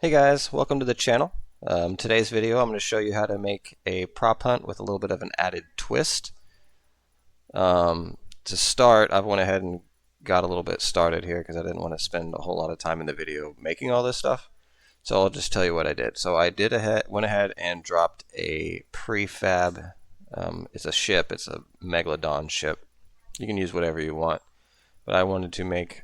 Hey guys, welcome to the channel. Today's video I'm going to show you how to make a prop hunt with a little bit of an added twist. To start, I went ahead and got a little bit started here because I didn't want to spend a whole lot of time in the video making all this stuff. So I'll just tell you what I did. So I went ahead and dropped a prefab. It's a ship. It's a Megalodon ship. You can use whatever you want, but I wanted to make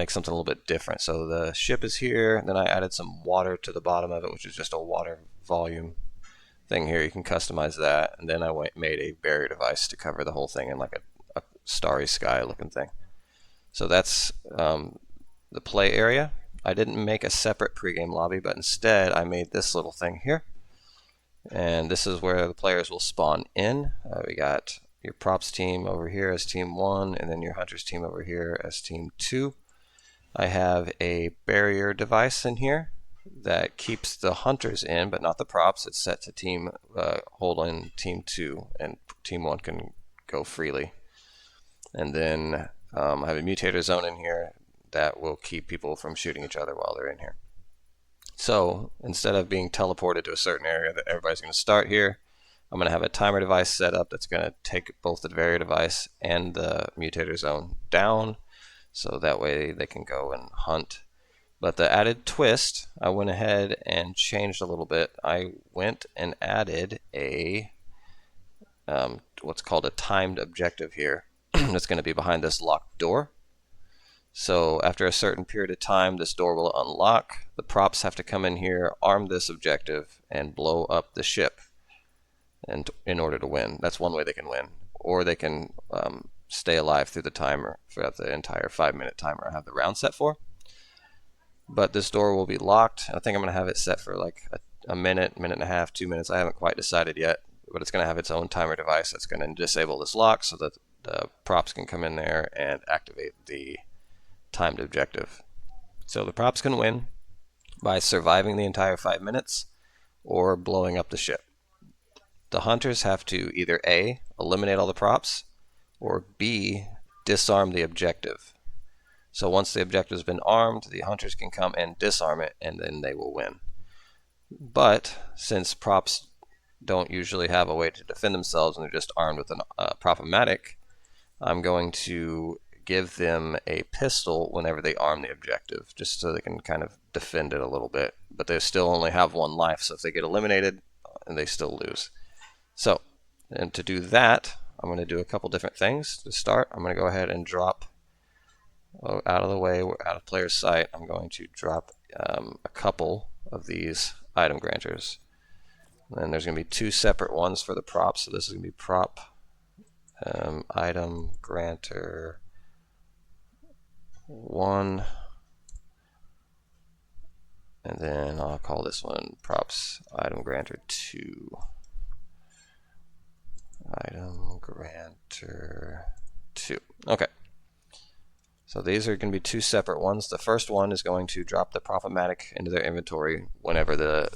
something a little bit different. So the ship is here, and then I added some water to the bottom of it, which is just a water volume thing here. You can customize that, and then made a barrier device to cover the whole thing in like a starry sky looking thing. So that's the play area. I didn't make a separate pregame lobby, but instead I made this little thing here, and this is where the players will spawn in. We got your props team over here as team 1, and then your hunters team over here as team 2. I have a barrier device in here that keeps the hunters in, but not the props. It's set to team hold in team 2, and team 1 can go freely. And then I have a mutator zone in here that will keep people from shooting each other while they're in here. So instead of being teleported to a certain area that everybody's going to start here, I'm going to have a timer device set up that's going to take both the barrier device and the mutator zone down, so that way they can go and hunt. But the added twist, I went ahead and changed a little bit. I went and added a what's called a timed objective here. That's going to be behind this locked door. So after a certain period of time, this door will unlock. The props have to come in here, arm this objective, and blow up the ship and in order to win. That's one way they can win. Or they can stay alive through the timer throughout the entire 5-minute timer I have the round set for. But this door will be locked. I think I'm going to have it set for like a minute, minute and a half, 2 minutes. I haven't quite decided yet, but it's going to have its own timer device that's going to disable this lock so that the props can come in there and activate the timed objective. So the props can win by surviving the entire 5 minutes or blowing up the ship. The hunters have to either A, eliminate all the props, or B, disarm the objective. So once the objective has been armed, the hunters can come and disarm it, and then they will win. But since props don't usually have a way to defend themselves and they're just armed with a prop-o-matic, I'm going to give them a pistol whenever they arm the objective, just so they can kind of defend it a little bit. But they still only have 1 life, so if they get eliminated, they still lose. So, and to do that, I'm going to do a couple different things. To start, I'm going to go ahead and drop out of the way, out of player's sight. I'm going to drop a couple of these item granters. And there's going to be 2 separate ones for the props. So this is going to be prop item granter 1, and then I'll call this one props item granter 2. Item granter 2. Okay. So these are going to be 2 separate ones. The first one is going to drop the prop-o-matic into their inventory whenever the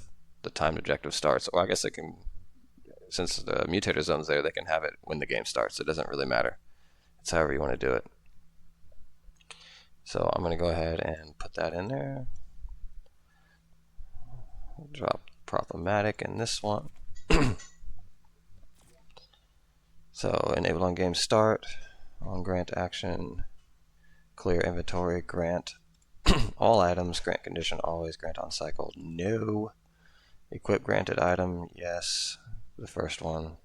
timed objective starts. Or I guess they can, since the mutator zone's there, they can have it when the game starts. It doesn't really matter. It's however you want to do it. So I'm going to go ahead and put that in there. Drop prop-o-matic in this one. So enable on game start, on grant action, clear inventory, grant all items, grant condition always, grant on cycle, no. Equip granted item, yes, the first one.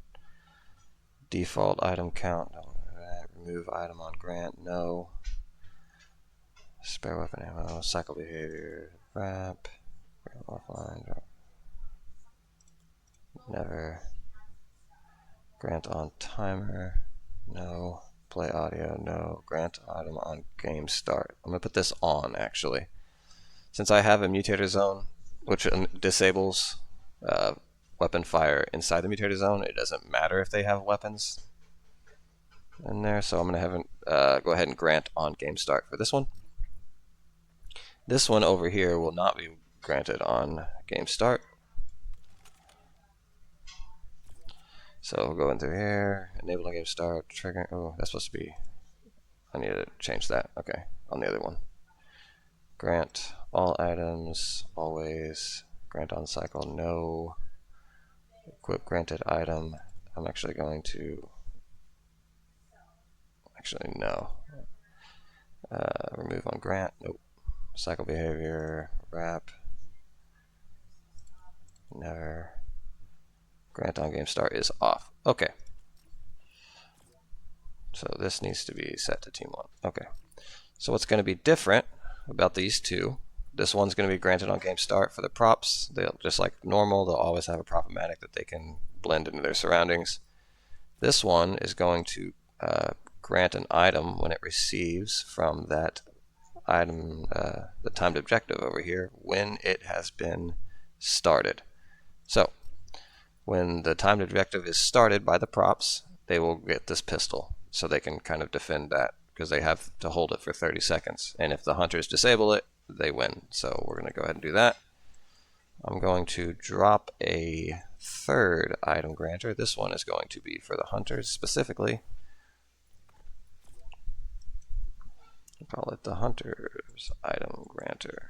Default item count, remove item on grant, no. Spare weapon ammo, cycle behavior, wrap, grant offline, drop. Never. Grant on timer, no. Play audio, no. Grant item on game start. I'm going to put this on, actually. Since I have a mutator zone, which disables weapon fire inside the mutator zone, it doesn't matter if they have weapons in there. So I'm going to have it go ahead and grant on game start for this one. This one over here will not be granted on game start. So we'll go in through here, enable on game start, trigger. Oh, that's supposed to be, I need to change that. Okay, on the other one. Grant all items, always, grant on cycle, no, equip granted item. I'm actually going to, no. Remove on grant, nope. Cycle behavior, wrap, never. Grant on game start is off. Okay. So this needs to be set to team 1. Okay. So what's going to be different about these two, this one's going to be granted on game start for the props. They'll, just like normal, they'll always have a Prop-O-Matic that they can blend into their surroundings. This one is going to grant an item when it receives from that item, the timed objective over here, when it has been started. So when the timed objective is started by the props, they will get this pistol, so they can kind of defend that, because they have to hold it for 30 seconds. And if the hunters disable it, they win. So we're going to go ahead and do that. I'm going to drop a third item granter. This one is going to be for the hunters specifically. I'll call it the hunters item granter.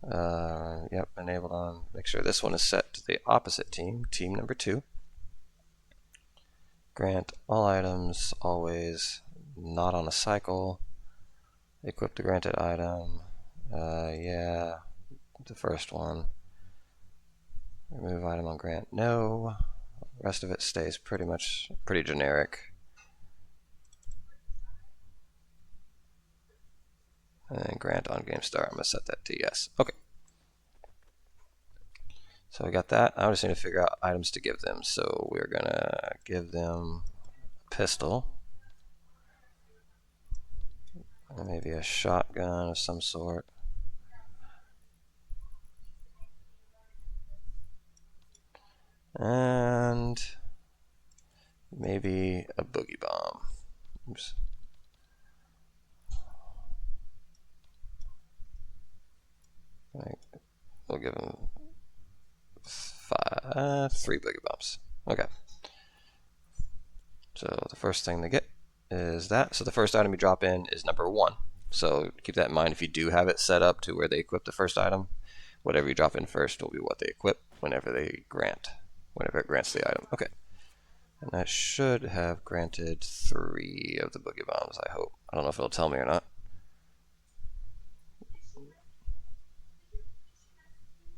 Yep, enabled on. Make sure this one is set to the opposite team, team number 2. Grant all items, always, not on a cycle. Equip the granted item. Yeah, the first one. Remove item on grant, no. The rest of it stays pretty generic. And grant on game start, I'm going to set that to yes. Okay. So we got that. I just need to figure out items to give them. So we're going to give them a pistol. And maybe a shotgun of some sort. And maybe a boogie bomb. Oops. We'll give them 3 boogie bombs. Okay. So the first thing they get is that. So the first item you drop in is number 1. So keep that in mind. If you do have it set up to where they equip the first item, whatever you drop in first will be what they equip whenever it grants the item. Okay. And that should have granted 3 of the boogie bombs, I hope. I don't know if it'll tell me or not.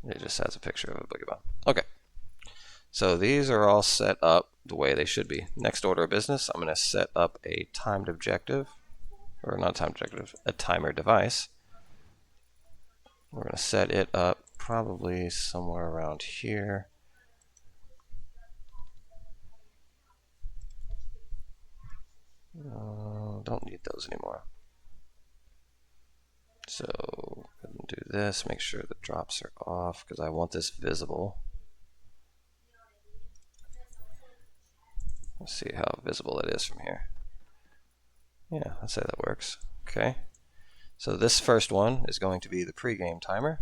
It just has a picture of a boogie bomb. Okay. So these are all set up the way they should be. Next order of business, I'm going to set up a timed objective, or not a timed objective, a timer device. We're going to set it up probably somewhere around here. Don't need those anymore. So go ahead and do this, make sure the drops are off because I want this visible. Let's see how visible it is from here. Yeah, I'd say that works. Okay. So this first one is going to be the pregame timer.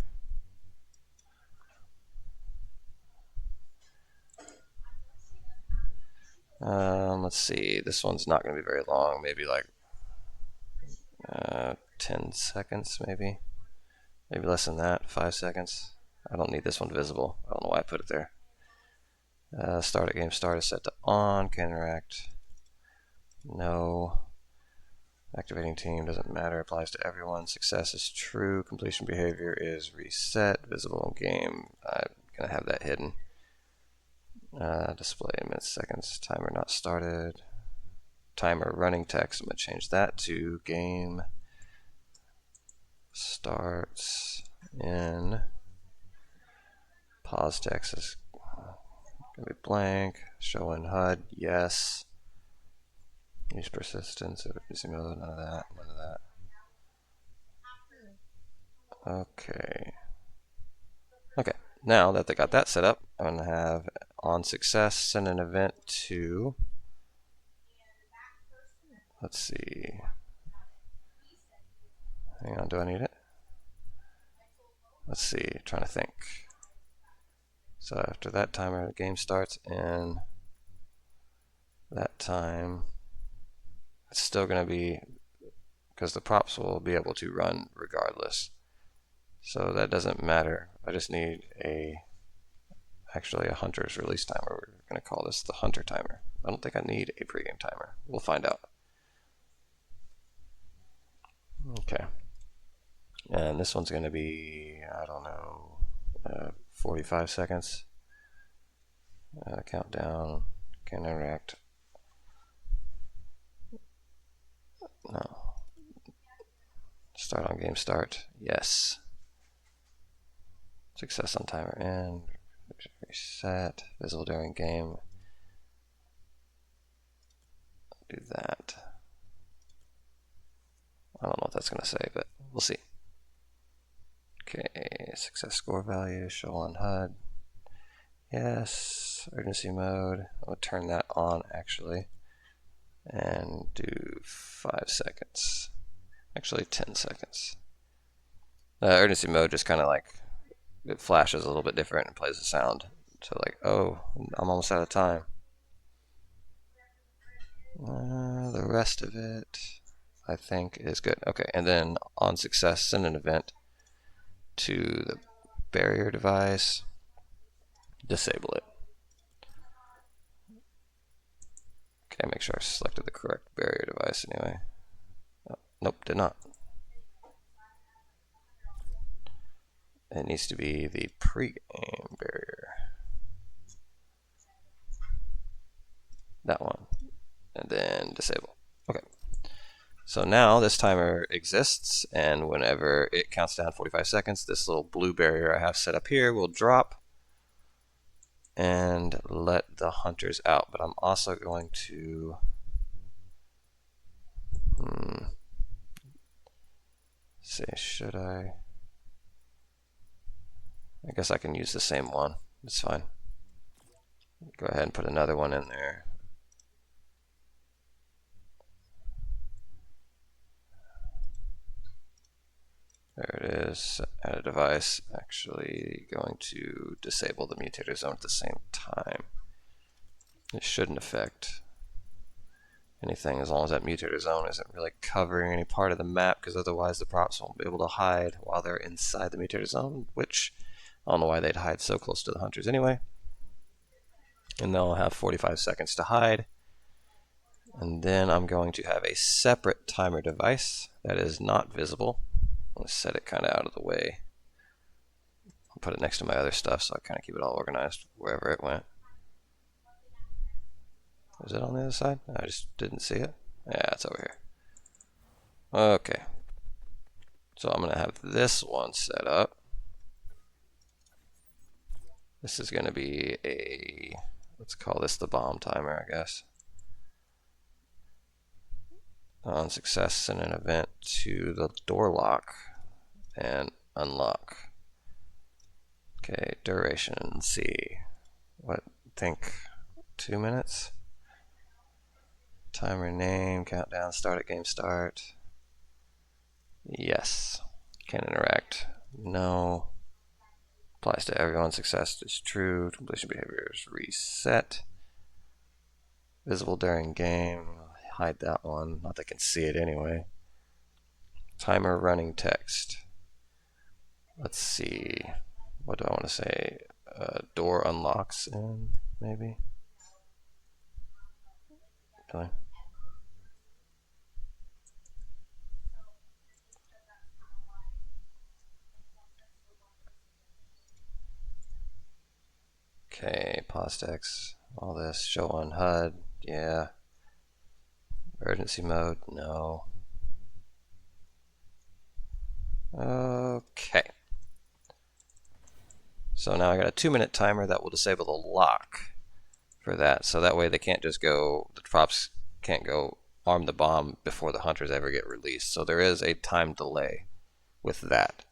Let's see, this one's not going to be very long, maybe like 10 seconds, maybe less than that, 5 seconds. I don't need this one visible. I don't know why I put it there. Start at game start is set to on, can interact, no. Activating team doesn't matter, applies to everyone. Success is true, completion behavior is reset, visible in game. I'm going to have that hidden. Display minutes, seconds, timer not started. Timer running text, I'm going to change that to game starts in. Pause text is going to be blank. Show in HUD, yes. Use persistence, none of that, none of that. Okay. Okay, now that they got that set up, I'm going to have on success send an event to, let's see, hang on, do I need it? Let's see, trying to think. So after that timer, the game starts in that time. It's still going to be because the props will be able to run regardless. So that doesn't matter. I just need actually a hunter's release timer. We're going to call this the hunter timer. I don't think I need a pregame timer. We'll find out. Okay. And this one's going to be, I don't know, 45 seconds. Countdown. Can interact. No. Start on game start. Yes. Success on timer end. Reset. Visible during game. Do that. I don't know what that's going to say, but we'll see. Okay, success score value, show on HUD. Yes, urgency mode. I'll turn that on actually. And do 5 seconds. Actually, 10 seconds. Urgency mode just kind of like, it flashes a little bit different and plays a sound. So like, oh, I'm almost out of time. The rest of it, I think, is good. Okay, and then on success, send an event to the barrier device. Disable it. Okay, make sure I selected the correct barrier device anyway. Oh, nope, did not. It needs to be the pre-game barrier. That one. And then disable. Okay. So now this timer exists, and whenever it counts down 45 seconds, this little blue barrier I have set up here will drop and let the hunters out. But I'm also going to say, should I guess I can use the same one. It's fine. Go ahead and put another one in there. There it is. Add a device. Actually going to disable the mutator zone at the same time. It shouldn't affect anything as long as that mutator zone isn't really covering any part of the map, because otherwise the props won't be able to hide while they're inside the mutator zone, which I don't know why they'd hide so close to the hunters anyway. And they'll have 45 seconds to hide. And then I'm going to have a separate timer device that is not visible. I'm going to set it kind of out of the way. I'll put it next to my other stuff so I kind of keep it all organized wherever it went. Is it on the other side? I just didn't see it. Yeah, it's over here. Okay. So I'm going to have this one set up. This is going to be a, let's call this the bomb timer, I guess. On success, send an event to the door lock and unlock. Okay, duration, let's see. What, think 2 minutes? Timer name, countdown, start at game start. Yes. Can interact. No. Applies to everyone. Success is true. Completion behavior is reset. Visible during game. Hide that one. Not that I can see it anyway. Timer running text. Let's see. What do I want to say? Door unlocks in, maybe? Okay. Okay, pause text, all this, show on HUD, yeah. Urgency mode, no. Okay. So now I got a 2-minute timer that will disable the lock for that. So that way they can't just go, the props can't go arm the bomb before the hunters ever get released. So there is a time delay with that.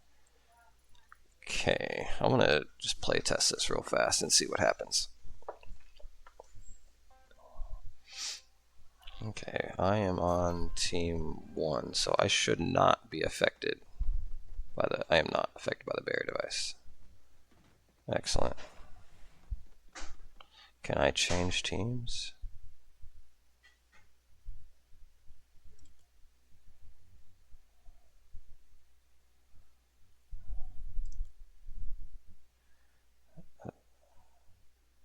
Okay, I'm going to just play test this real fast and see what happens. Okay, I am on team 1, so I should not be affected by I am not affected by the barrier device. Excellent. Can I change teams?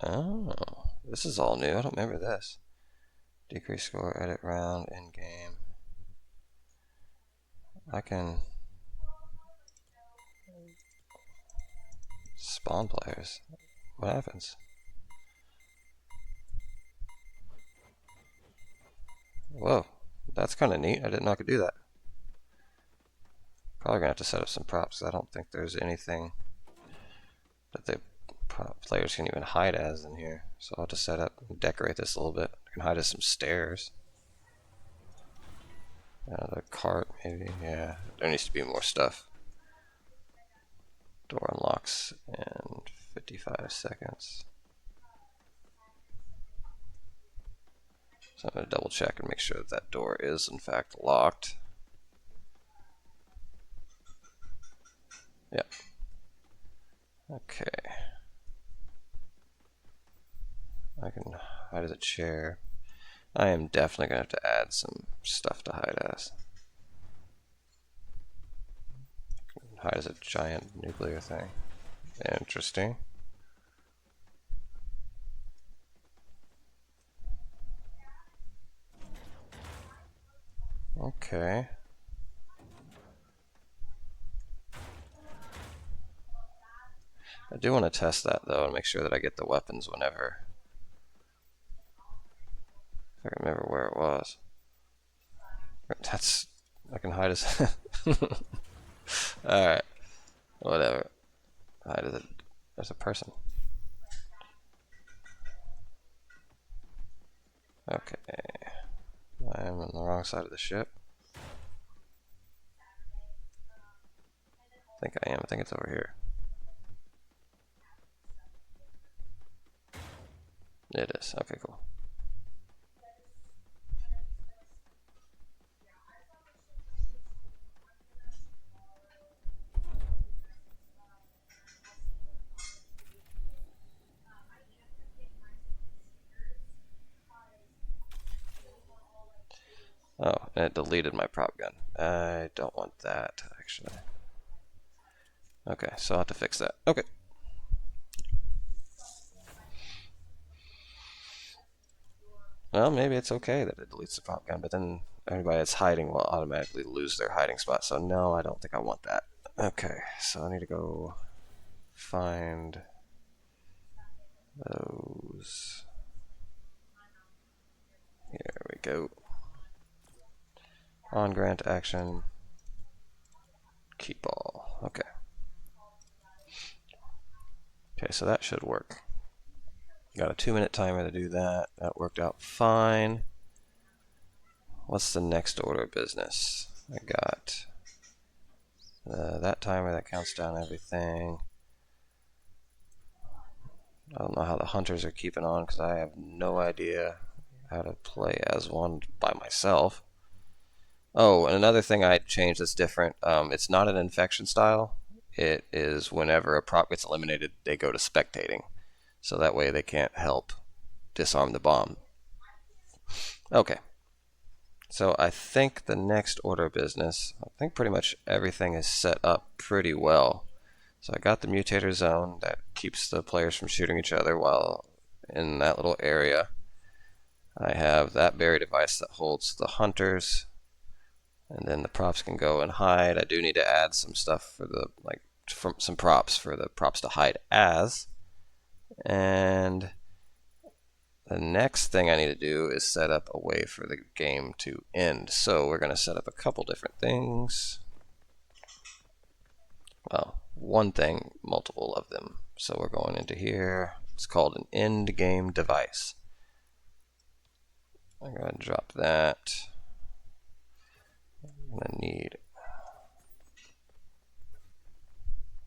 Oh, this is all new. I don't remember this. Decrease score, edit round, in game. I can spawn players. What happens? Whoa, that's kind of neat. I didn't know I could do that. Probably gonna have to set up some props. I don't think there's anything that the players can even hide as in here. So I'll have to set up and decorate this a little bit. I can hide as some stairs. The cart, maybe. Yeah, there needs to be more stuff. Door unlocks in 55 seconds. So I'm going to double check and make sure that that door is in fact locked. Yep. Okay. I can hide as a chair. I am definitely going to have to add some stuff to hide as. Hide as a giant nuclear thing. Interesting. Okay. I do want to test that though and make sure that I get the weapons whenever. If I can remember where it was. That's, I can hide as alright. Whatever. Hide as a person. Okay. I am on the wrong side of the ship. I think I am. I think it's over here. It is. Okay, cool. Oh, and it deleted my prop gun. I don't want that, actually. Okay, so I'll have to fix that. Okay. Well, maybe it's okay that it deletes the prop gun, but then everybody that's hiding will automatically lose their hiding spot. So no, I don't think I want that. Okay, so I need to go find those. Here we go. On grant action. Keep all. Okay. Okay, so that should work. Got a 2-minute timer to do that. That worked out fine. What's the next order of business? I got that timer that counts down everything. I don't know how the hunters are keeping on because I have no idea how to play as one by myself. Oh, and another thing I changed that's different. It's not an infection style. It is whenever a prop gets eliminated, they go to spectating. So that way they can't help disarm the bomb. Okay. So I think the next order of business, I think pretty much everything is set up pretty well. So I got the mutator zone that keeps the players from shooting each other while in that little area. I have that berry device that holds the hunters, and then the props can go and hide. I do need to add some stuff for the some props for the props to hide as. And the next thing I need to do is set up a way for the game to end. So we're going to set up a couple different things. Well, one thing, multiple of them. So we're going into here. It's called an end game device. I'm going to drop that. I'm going to need,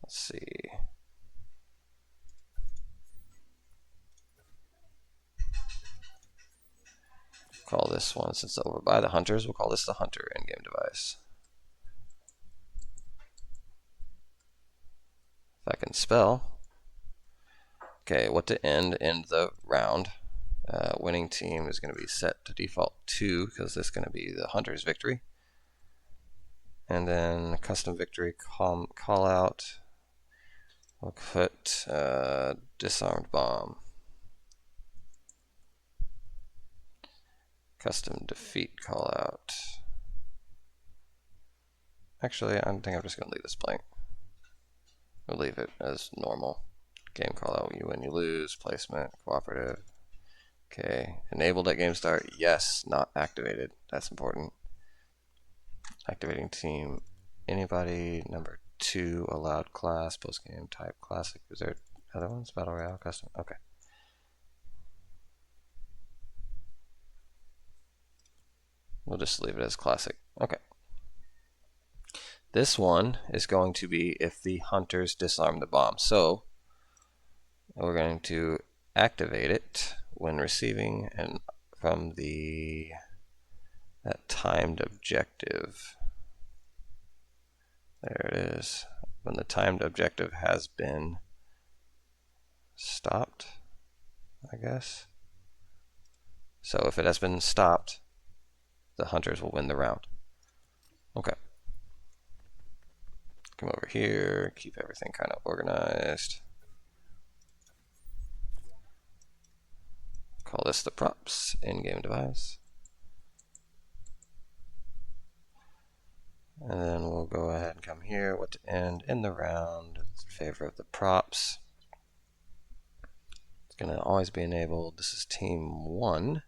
let's see. Call this one, since it's over by the hunters, we'll call this the hunter in-game device. If I can spell. Okay, what to end the round. Winning team is going to be set to default 2 because this is going to be the hunter's victory. And then custom victory call out. We'll put disarmed bomb. Custom defeat callout. Actually, I think I'm just going to leave this blank. We'll leave it as normal. Game callout, you win, you lose. Placement, cooperative. Okay, enabled at game start. Yes, not activated. That's important. Activating team. Anybody. Number 2 allowed class. Post game type classic. Is there other ones? Battle Royale, custom. Okay. We'll just leave it as classic. Okay. This one is going to be if the hunters disarm the bomb. So we're going to activate it when receiving and from that timed objective. There it is. When the timed objective has been stopped, I guess. So if it has been stopped, the hunters will win the round. Okay. Come over here, keep everything kind of organized. Call this the props in-game device. And then we'll go ahead and come here, what to end in the round in favor of the props. It's going to always be enabled. This is team 1.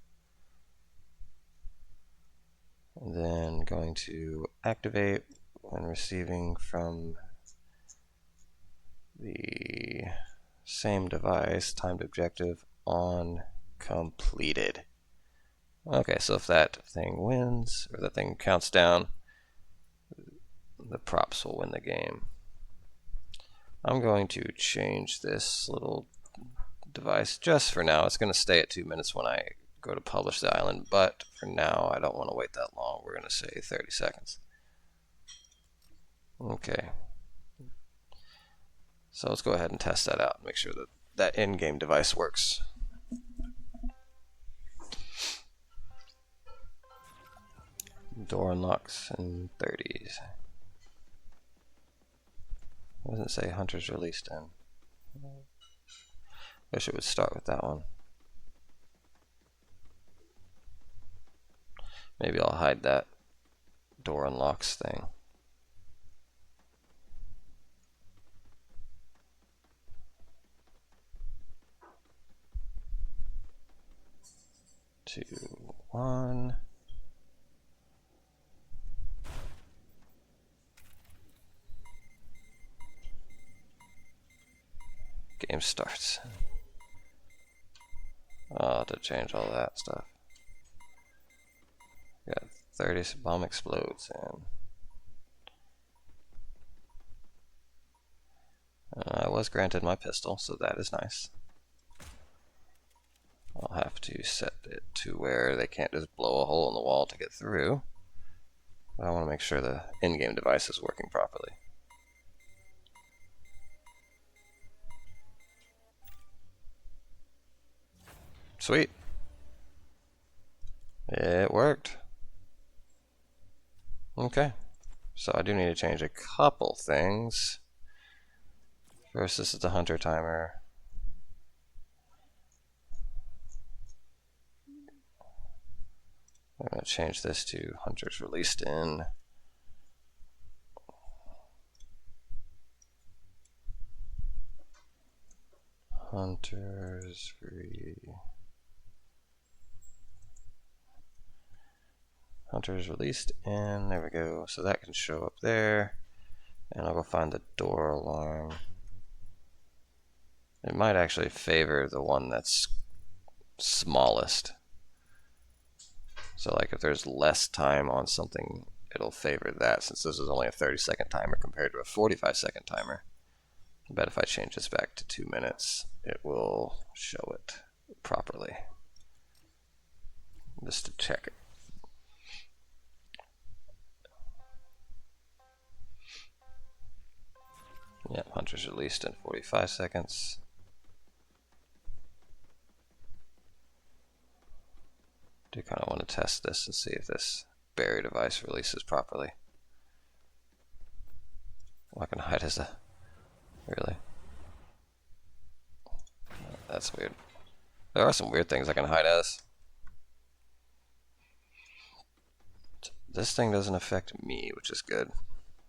And then going to activate when receiving from the same device, timed objective on completed. Okay, so if that thing wins, or that thing counts down, the props will win the game. I'm going to change this little device just for now. It's going to stay at 2 minutes when I go to publish the island, but for now I don't want to wait that long. We're going to say 30 seconds. Okay. So let's go ahead and test that out and make sure that that in-game device works. Door unlocks in 30s. What does it say? Hunters released in. Wish it would start with that one. Maybe I'll hide that door unlocks thing. Two, one. Game starts. Oh, to change all that stuff. Got 30 bomb explodes and I was granted my pistol, so that is nice. I'll have to set it to where they can't just blow a hole in the wall to get through. But I want to make sure the in-game device is working properly. Sweet. It worked. Okay. So I do need to change a couple things. First, this is the hunter timer. I'm going to change this to hunters released in. Hunters released in. There we go. So that can show up there. And I'll go find the door alarm. It might actually favor the one that's smallest. So like if there's less time on something, it'll favor that, since this is only a 30-second timer compared to a 45-second timer. I bet if I change this back to 2 minutes, it will show it properly. Just to check it. Yep, hunters released in 45 seconds. Do kind of want to test this and see if this berry device releases properly. Well, I can hide as a... Really? That's weird. There are some weird things I can hide as. This thing doesn't affect me, which is good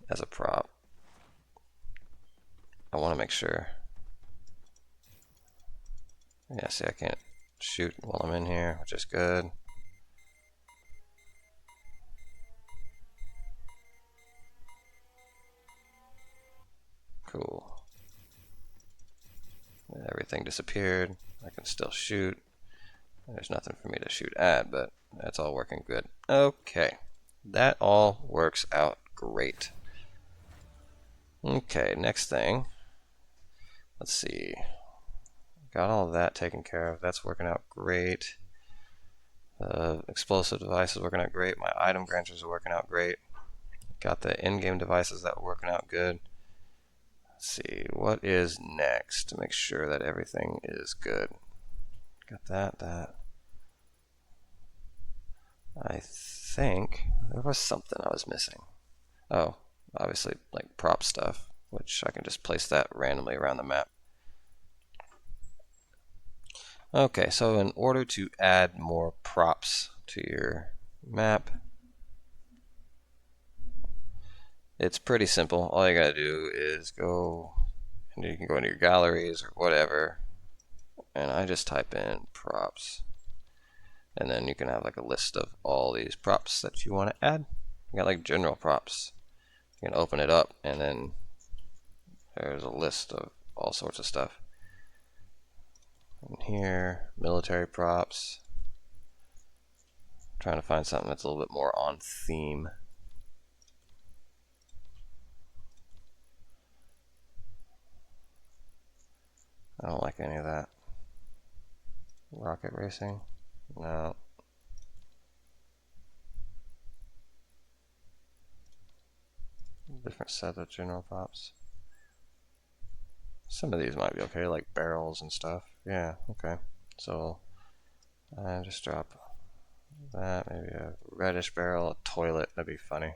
as a prop. I want to make sure. Yeah, see, I can't shoot while I'm in here, which is good. Cool. Everything disappeared. I can still shoot. There's nothing for me to shoot at, but that's all working good. Okay. That all works out great. Okay, next thing. Let's see. Got all of that taken care of. That's working out great. The explosive device is working out great. My item granters are working out great. Got the in-game devices that are working out good. Let's see, what is next to make sure that everything is good? Got that. I think there was something I was missing. Oh, obviously like prop stuff, which I can just place that randomly around the map. Okay, so in order to add more props to your map, it's pretty simple. All you gotta do is go, and you can go into your galleries or whatever, and I just type in props. And then you can have like a list of all these props that you want to add. You got like general props. You can open it up and then there's a list of all sorts of stuff. And here, military props. I'm trying to find something that's a little bit more on theme. I don't like any of that. Rocket racing? No. Different set of general props. Some of these might be okay, like barrels and stuff. Yeah, okay. So I just drop that, maybe a reddish barrel, a toilet, that'd be funny.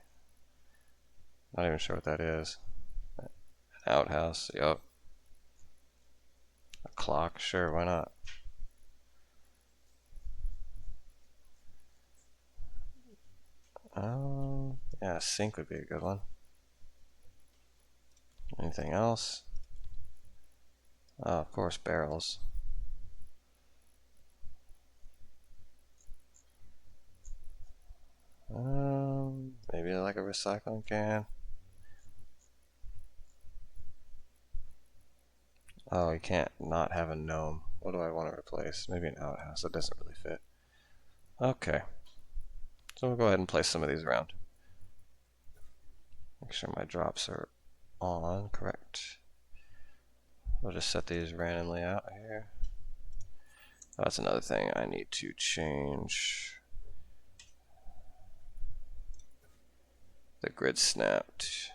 Not even sure what that is. An outhouse, yup. A clock, sure, why not? Yeah, a sink would be a good one. Anything else? Oh, of course, barrels. Maybe like a recycling can. Oh, you can't not have a gnome. What do I want to replace? Maybe an outhouse. That doesn't really fit. Okay. So we'll go ahead and place some of these around. Make sure my drops are on, correct. We'll just set these randomly out here. Oh, that's another thing I need to change. The grid snapped.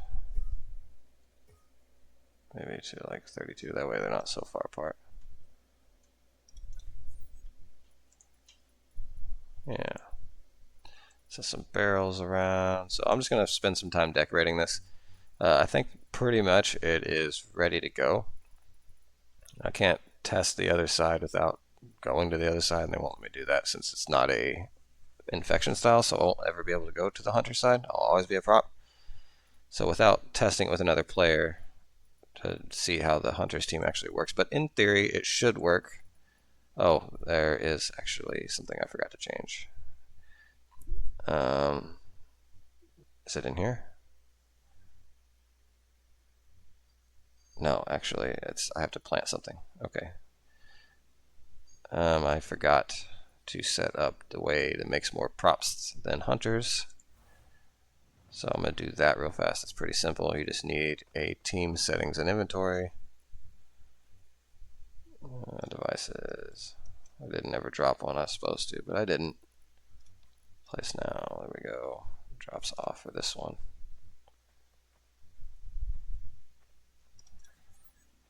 Maybe to like 32, that way they're not so far apart. Yeah. So some barrels around. So I'm just going to spend some time decorating this. I think pretty much it is ready to go. I can't test the other side without going to the other side, and they won't let me do that since it's not a infection style, so I won't ever be able to go to the hunter side. I'll always be a prop. So without testing it with another player to see how the hunter's team actually works, but in theory it should work. Oh, there is actually something I forgot to change. Is it in here? No, actually, I have to plant something. Okay. I forgot to set up the way that makes more props than hunters. So I'm going to do that real fast. It's pretty simple. You just need a team settings and inventory. Devices. I didn't ever drop one I was supposed to, but I didn't. Place now. There we go. Drops off for this one.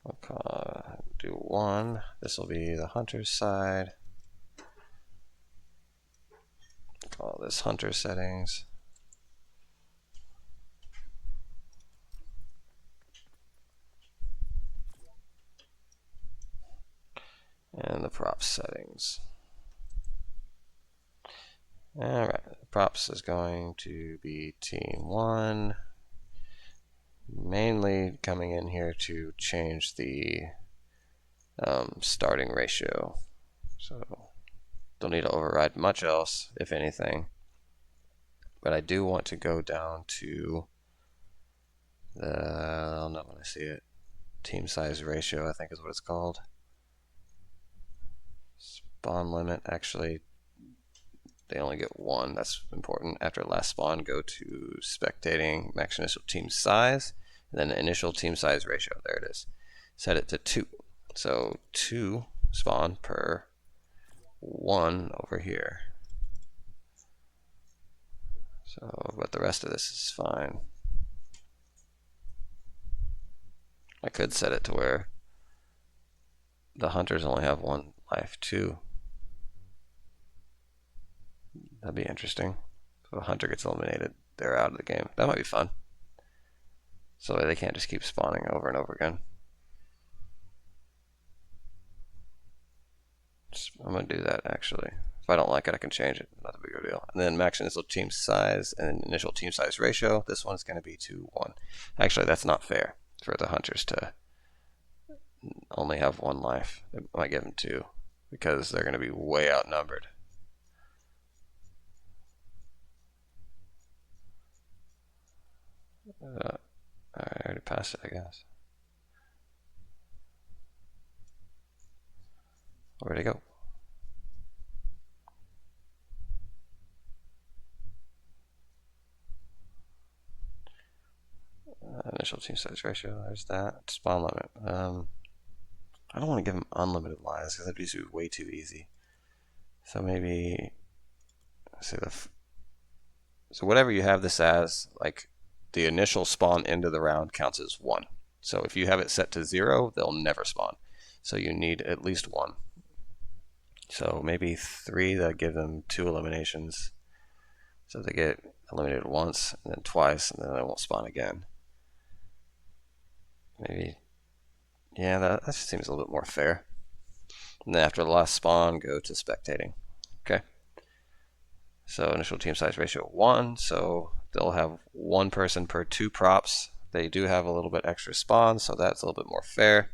I'll do one. This will be the hunter's side. Call this hunter settings. And the prop settings. Alright, props is going to be team 1. Mainly coming in here to change the starting ratio. So don't need to override much else, if anything. But I do want to go down to I'll know when I see it. Team size ratio, I think is what it's called. Spawn limit, actually, they only get 1. That's important. After last spawn, go to spectating max initial team size, and then initial team size ratio. There it is. Set it to 2. So 2 spawn per 1 over here. So, but the rest of this is fine. I could set it to where the hunters only have 1 life too. That'd be interesting. So a hunter gets eliminated, they're out of the game. That might be fun. So they can't just keep spawning over and over again. I'm going to do that actually. If I don't like it, I can change it. Not a big deal. And then max initial team size and initial team size ratio. This one's going to be 2-1. Actually, that's not fair for the hunters to only have 1 life. I might give them 2 because they're going to be way outnumbered. I already passed it, I guess. Where'd it go? Initial team size ratio, there's that. Spawn limit. I don't want to give them unlimited lives because that'd be way too easy. So maybe, say so whatever you have this as, like the initial spawn into the round counts as 1. So if you have it set to 0, they'll never spawn. So you need at least 1. So maybe 3 that give them 2 eliminations. So they get eliminated once and then twice, and then they won't spawn again. Maybe, yeah, that seems a little bit more fair. And then after the last spawn, go to spectating. Okay. So initial team size ratio 1. So they'll have 1 person per 2 props. They do have a little bit extra spawn, so that's a little bit more fair.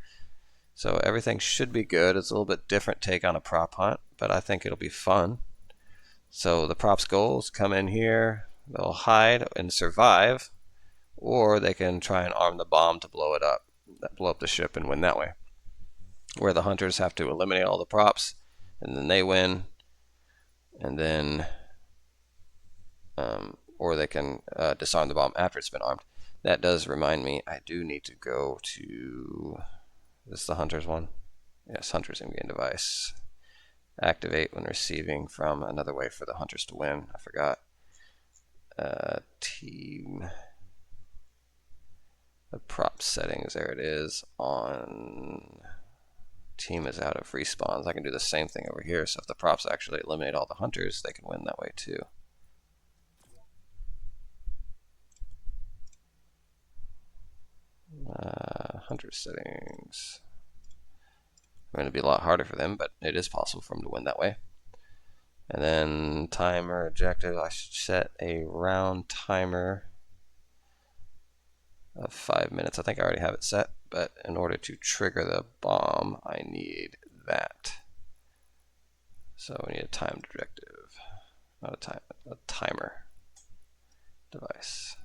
So everything should be good. It's a little bit different take on a prop hunt, but I think it'll be fun. So the props goals come in here. They'll hide and survive, or they can try and arm the bomb to blow it up, blow up the ship and win that way. Where the hunters have to eliminate all the props, and then they win, and then, or they can disarm the bomb after it's been armed. That does remind me, I do need to go to, this is the hunters one? Yes, hunters in-game device. Activate when receiving from another way for the hunters to win. I forgot. Team. The prop settings, there it is. On team is out of respawns. I can do the same thing over here. So if the props actually eliminate all the hunters, they can win that way too. Hunter settings. Going to be a lot harder for them, but it is possible for them to win that way. And then timer objective, I should set a round timer of 5 minutes. I think I already have it set, but in order to trigger the bomb, I need that. So we need a timed objective, not a timer device.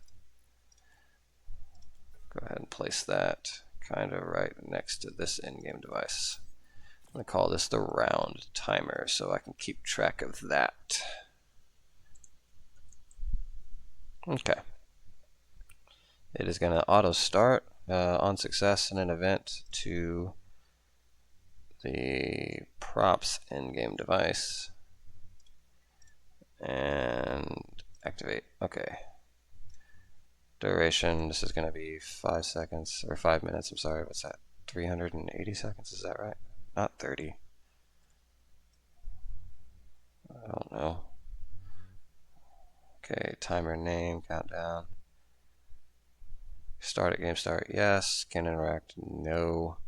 Go ahead and place that kind of right next to this in-game device. I'm going to call this the round timer so I can keep track of that. Okay. It is going to auto start on success in an event to the props in-game device and activate. Okay. Duration, this is going to be 5 seconds, or 5 minutes, I'm sorry, what's that? 380 seconds, is that right? Not 30. I don't know. Okay, timer name, countdown. Start at game start, yes. Can interact, no.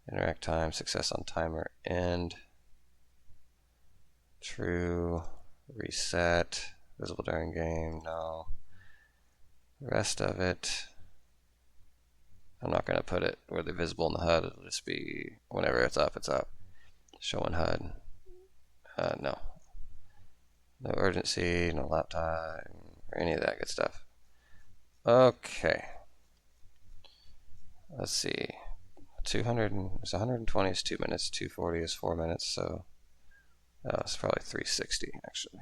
Interact time, success on timer, end. True. Reset. Visible during game, no. The rest of it, I'm not going to put it where they're visible in the HUD. It'll just be whenever it's up, it's up. Showing HUD. No. No urgency, no lap time, or any of that good stuff. Okay. Let's see. 200 is 120 is 2 minutes, 240 is 4 minutes, so it's probably 360 actually.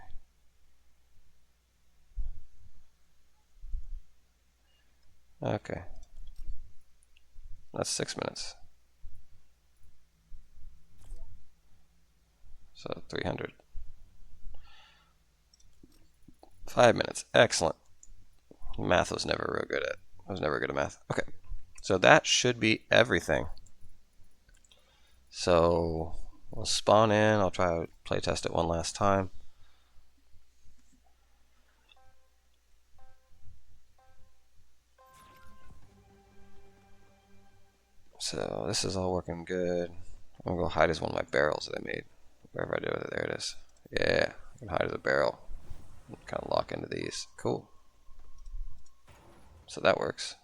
Okay. That's 6 minutes. So 300. 5 minutes. Excellent. Math was never real good at. I was never good at math. Okay. So that should be everything. So we'll spawn in. I'll try to play test it one last time. So this is all working good. I'm gonna go hide as one of my barrels that I made. Wherever I do it, there it is. Yeah, I can hide as a barrel. Kind of lock into these. Cool. So that works.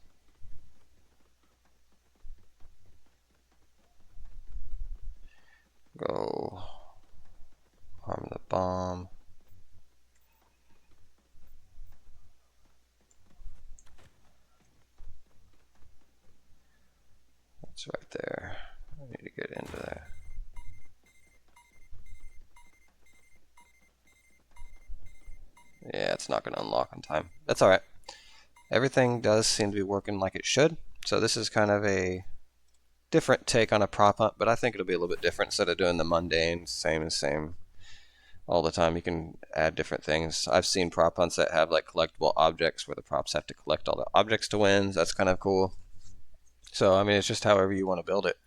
Go arm the bomb. That's right there. I need to get into there. Yeah, it's not going to unlock on time. That's alright. Everything does seem to be working like it should. So this is kind of a different take on a prop hunt, but I think it'll be a little bit different. Instead of doing the mundane, same all the time, you can add different things. I've seen prop hunts that have like collectible objects where the props have to collect all the objects to win. That's kind of cool. So, I mean, it's just however you want to build it.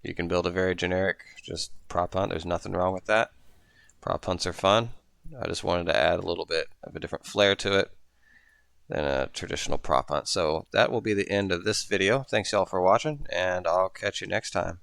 You can build a very generic, just prop hunt. There's nothing wrong with that. Prop hunts are fun. I just wanted to add a little bit of a different flair to it than a traditional prop hunt. So that will be the end of this video. Thanks y'all for watching, and I'll catch you next time.